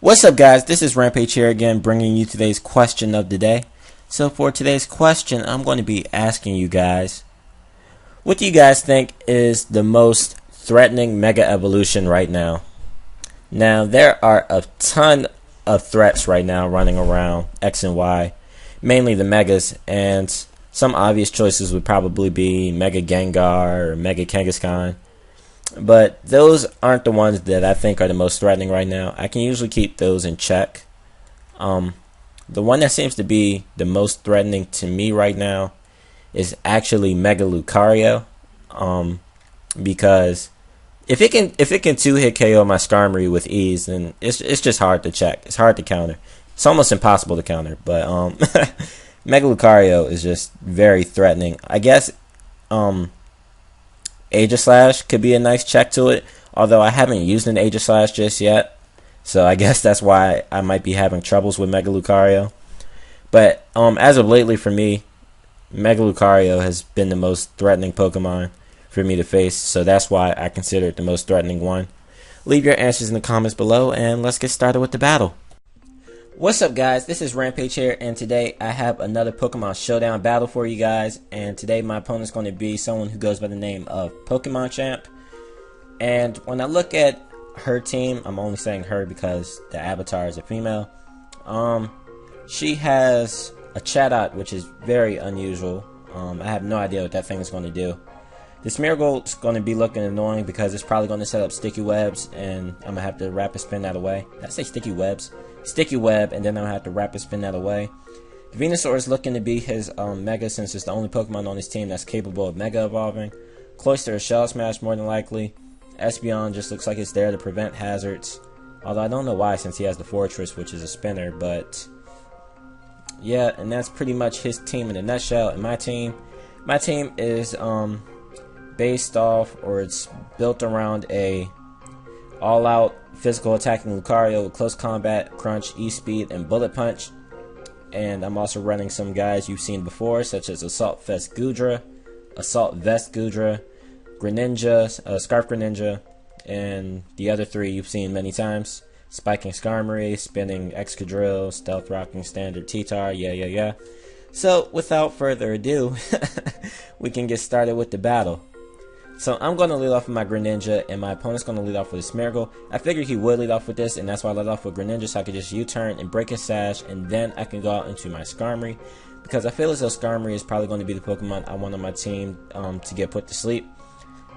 What's up, guys? This is Rampage here again, bringing you today's question of the day. So for today's question, I'm going to be asking you guys, what do you guys think is the most threatening mega evolution right now? Now, there are a ton of threats right now running around X and Y, mainly the megas, and some obvious choices would probably be Mega Gengar or Mega Kangaskhan. But those aren't the ones that I think are the most threatening right now. I can usually keep those in check. The one that seems to be the most threatening to me right now is actually Mega Lucario. Because if it can two-hit KO my Skarmory with ease, then it's just hard to check. It's hard to counter. It's almost impossible to counter. But Mega Lucario is just very threatening. I guess Aegislash could be a nice check to it, although I haven't used an Aegislash just yet, so I guess that's why I might be having troubles with Mega Lucario. But as of lately for me, Mega Lucario has been the most threatening Pokemon for me to face, so that's why I consider it the most threatening one. Leave your answers in the comments below, and let's get started with the battle. What's up, guys? This is Rampage here, and today I have another Pokemon Showdown Battle for you guys. And today my opponent's going to be someone who goes by the name of Pokemonchamp. And when I look at her team, I'm only saying her because the avatar is a female. She has a Chatot, which is very unusual. I have no idea what that thing is going to do. The Smeargle is going to be looking annoying because it's probably going to set up sticky webs, and I'm going to have to rapid spin that away. Did I say sticky webs? Sticky web, and then I'm going to have to rapid spin that away. The Venusaur is looking to be his Mega, since it's the only Pokemon on his team that's capable of Mega evolving. Cloyster is Shell Smash more than likely. Espeon just looks like it's there to prevent hazards. Although I don't know why, since he has the Fortress, which is a spinner, but yeah, and that's pretty much his team in a nutshell. And my team is based off, or it's built around a all-out physical attacking Lucario with close combat, crunch, E-speed, and bullet punch. And I'm also running some guys you've seen before, such as Assault Vest Greninja, Greninja, Scarf Greninja, and the other three you've seen many times. Spiking Skarmory, Spinning Excadrill, Stealth Rocking Standard T-Tar, yeah. So, without further ado, we can get started with the battle. So I'm going to lead off with my Greninja, and my opponent's going to lead off with a Smeargle. I figured he would lead off with this, and that's why I led off with Greninja, so I could just U-turn and break his sash, and then I can go out into my Skarmory, because I feel as though Skarmory is probably going to be the Pokemon I want on my team to get put to sleep.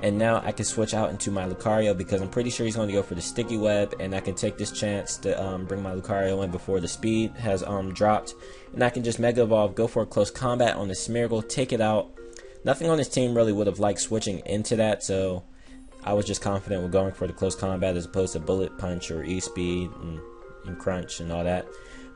And now I can switch out into my Lucario, because I'm pretty sure he's going to go for the Sticky Web, and I can take this chance to bring my Lucario in before the speed has dropped, and I can just Mega Evolve, go for a close combat on the Smeargle, take it out. Nothing on his team really would have liked switching into that, so I was just confident with going for the close combat as opposed to bullet punch or E-speed and crunch and all that.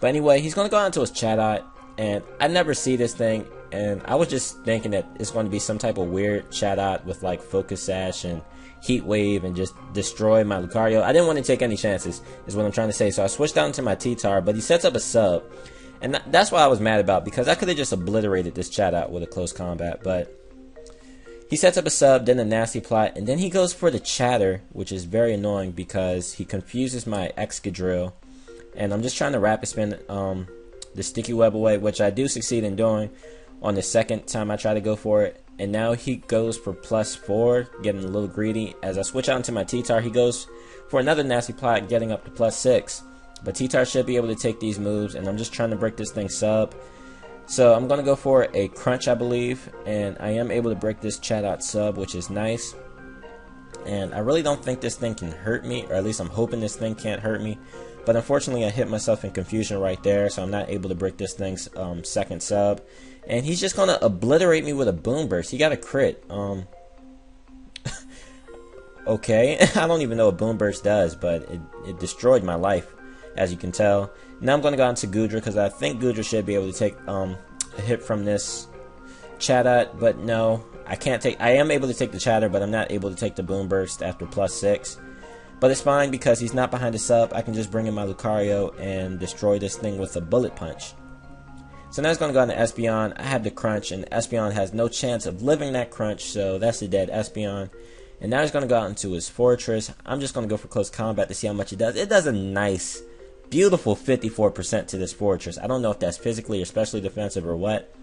But anyway, he's going to go out to his Chatot, and I never see this thing, and I was just thinking that it's going to be some type of weird Chatot with like Focus Sash and Heat Wave and just destroy my Lucario. I didn't want to take any chances, is what I'm trying to say, so I switched down to my T-Tar, but he sets up a sub. And that's what I was mad about, because I could have just obliterated this Chatot with a close combat, but he sets up a sub, then a nasty plot, and then he goes for the Chatter, which is very annoying because he confuses my Excadrill. And I'm just trying to rapid spin the Sticky Web away, which I do succeed in doing on the second time I try to go for it. And now he goes for +4, getting a little greedy. As I switch out into my T-Tar, he goes for another nasty plot, getting up to +6. But T-Tar should be able to take these moves, and I'm just trying to break this thing sub. So I'm going to go for a crunch, I believe, and I am able to break this Chatot sub, which is nice. And I really don't think this thing can hurt me, or at least I'm hoping this thing can't hurt me. But unfortunately, I hit myself in confusion right there, so I'm not able to break this thing's second sub. And he's just going to obliterate me with a Boom Burst. He got a crit. Okay, I don't even know what Boom Burst does, but it destroyed my life, as you can tell. Now I'm going to go into Goodra, because I think Goodra should be able to take a hit from this Chatot, but no, I can't take. I am able to take the Chatter, but I'm not able to take the Boom Burst after +6. But it's fine, because he's not behind the sub. I can just bring in my Lucario and destroy this thing with a Bullet Punch. So now it's going to go into Espeon. I have the Crunch, and Espeon has no chance of living that Crunch, so that's a dead Espeon. And now he's going to go out into his Fortress. I'm just going to go for close combat to see how much it does. It does a nice beautiful 54% to this fortress. I don't know if that's physically or specially defensive or what.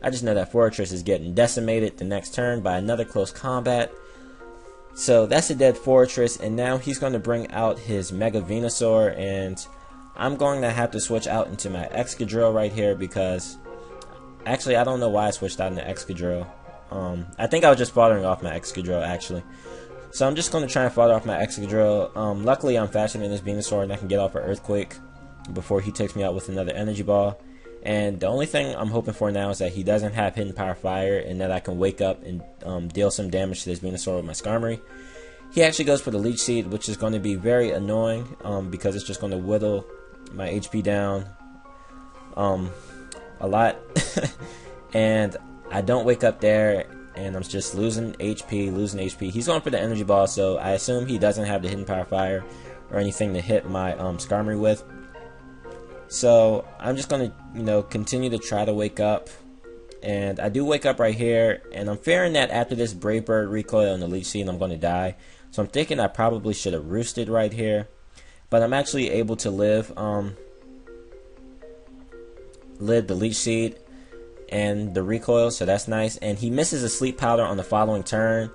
I just know that fortress is getting decimated the next turn by another close combat. So that's a dead fortress, and now he's going to bring out his Mega Venusaur, and I'm going to have to switch out into my Excadrill right here because actually I don't know why I switched out into Excadrill. I think I was just fathering off my Excadrill actually. So I'm just going to try and father off my Excadrill. Luckily I'm faster than this Venusaur and I can get off an Earthquake before he takes me out with another Energy Ball. And the only thing I'm hoping for now is that he doesn't have Hidden Power Fire and that I can wake up and deal some damage to this Venusaur with my Skarmory. He actually goes for the Leech Seed, which is going to be very annoying because it's just going to whittle my HP down a lot. And I don't wake up there and I'm just losing HP. He's going for the Energy Ball, so I assume he doesn't have the Hidden Power Fire or anything to hit my Skarmory with. So I'm just going to, continue to try to wake up. And I do wake up right here. And I'm fearing that after this Brave Bird recoil and the Leech Seed, I'm going to die. So I'm thinking I probably should have roosted right here. But I'm actually able to live the Leech Seed and the recoil. So that's nice. And he misses a Sleep Powder on the following turn,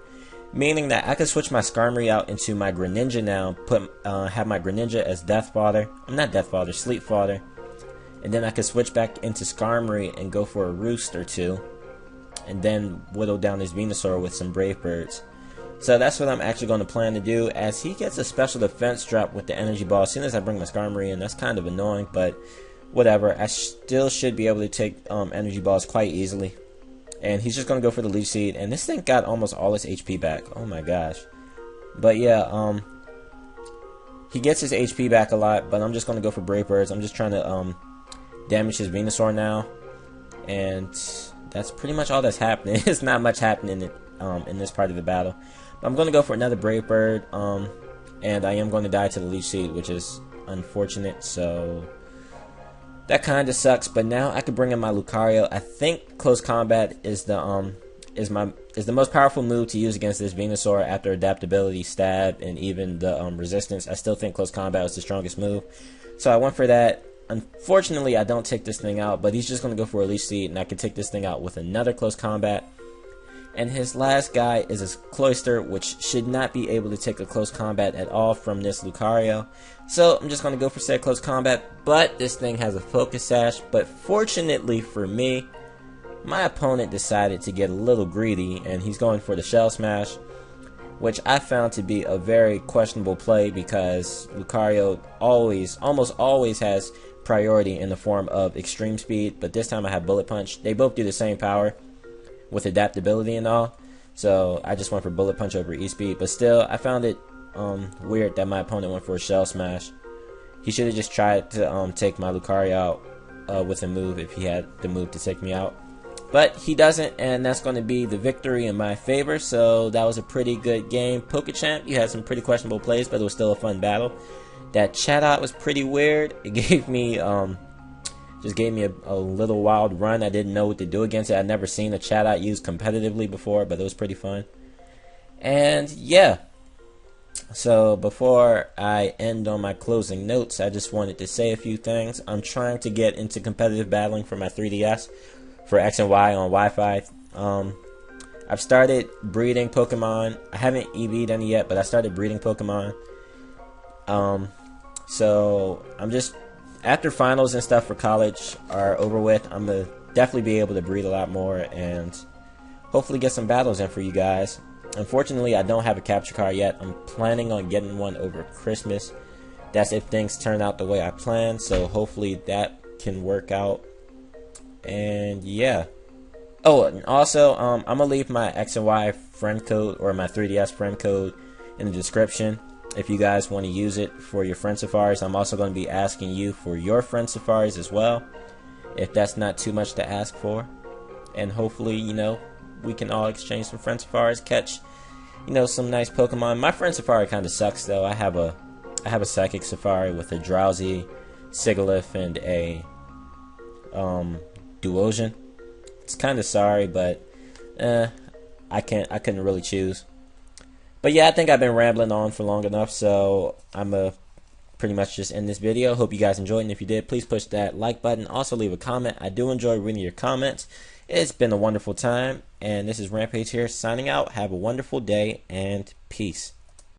meaning that I could switch my Skarmory out into my Greninja now, have my Greninja as Death Fodder. I'm not Death Fodder, Sleep Fodder. And then I could switch back into Skarmory and go for a Roost or two. And then whittle down his Venusaur with some Brave Birds. So that's what I'm actually going to plan to do, as he gets a special defense drop with the Energy Ball as soon as I bring my Skarmory in. That's kind of annoying, but whatever. I still should be able to take Energy Balls quite easily. And he's just going to go for the Leech Seed. And this thing got almost all his HP back. Oh my gosh. But yeah, he gets his HP back a lot. But I'm just going to go for Brave Birds. I'm just trying to damage his Venusaur now. And that's pretty much all that's happening. There's not much happening in this part of the battle. But I'm going to go for another Brave Bird. And I am going to die to the Leech Seed, which is unfortunate. So that kind of sucks, but now I can bring in my Lucario. I think Close Combat is the most powerful move to use against this Venusaur after Adaptability, Stab, and even the Resistance. I still think Close Combat is the strongest move, so I went for that. Unfortunately, I don't take this thing out, but he's just going to go for a Leech Seed, and I can take this thing out with another Close Combat. And his last guy is a Cloyster, which should not be able to take a Close Combat at all from this Lucario. So I'm just going to go for said Close Combat, but this thing has a Focus Sash. But fortunately for me, my opponent decided to get a little greedy, and he's going for the Shell Smash, which I found to be a very questionable play because Lucario almost always has priority in the form of Extreme Speed, but this time I have Bullet Punch. They both do the same power with adaptability and all, so I just went for Bullet Punch over E-Speed. But still, I found it weird that my opponent went for a Shell Smash. He should have just tried to take my Lucario out with a move if he had the move to take me out. But he doesn't, and that's going to be the victory in my favor. So that was a pretty good game. PokeChamp, you had some pretty questionable plays, but it was still a fun battle. That Chatot was pretty weird. It gave me just gave me a little wild run. I didn't know what to do against it. I'd never seen a Chatot used competitively before, but it was pretty fun. And yeah, so before I end on my closing notes, I just wanted to say a few things. I'm trying to get into competitive battling for my 3DS for X and Y on Wi-Fi. I've started breeding Pokemon. I haven't EV'd any yet, but I started breeding Pokemon. So I'm just, after finals and stuff for college are over with, I'm going to definitely be able to breed a lot more and hopefully get some battles in for you guys. Unfortunately, I don't have a capture card yet. I'm planning on getting one over Christmas. That's if things turn out the way I plan, so hopefully that can work out. And yeah. Oh, and also, I'm going to leave my X and Y friend code or my 3DS friend code in the description if you guys want to use it for your friend safaris. I'm also going to be asking you for your friend safaris as well, if that's not too much to ask for. And hopefully, we can all exchange some friend safaris, catch, some nice Pokemon. My friend safari kind of sucks though. I have a Psychic Safari with a Drowsy, Sigilyph, and a Duosion. It's kind of sorry, but I couldn't really choose. But yeah, I think I've been rambling on for long enough, so I'm gonna pretty much just end this video. Hope you guys enjoyed, and if you did, please push that like button. Also leave a comment. I do enjoy reading your comments. It's been a wonderful time, and this is Rampage here signing out. Have a wonderful day, and peace.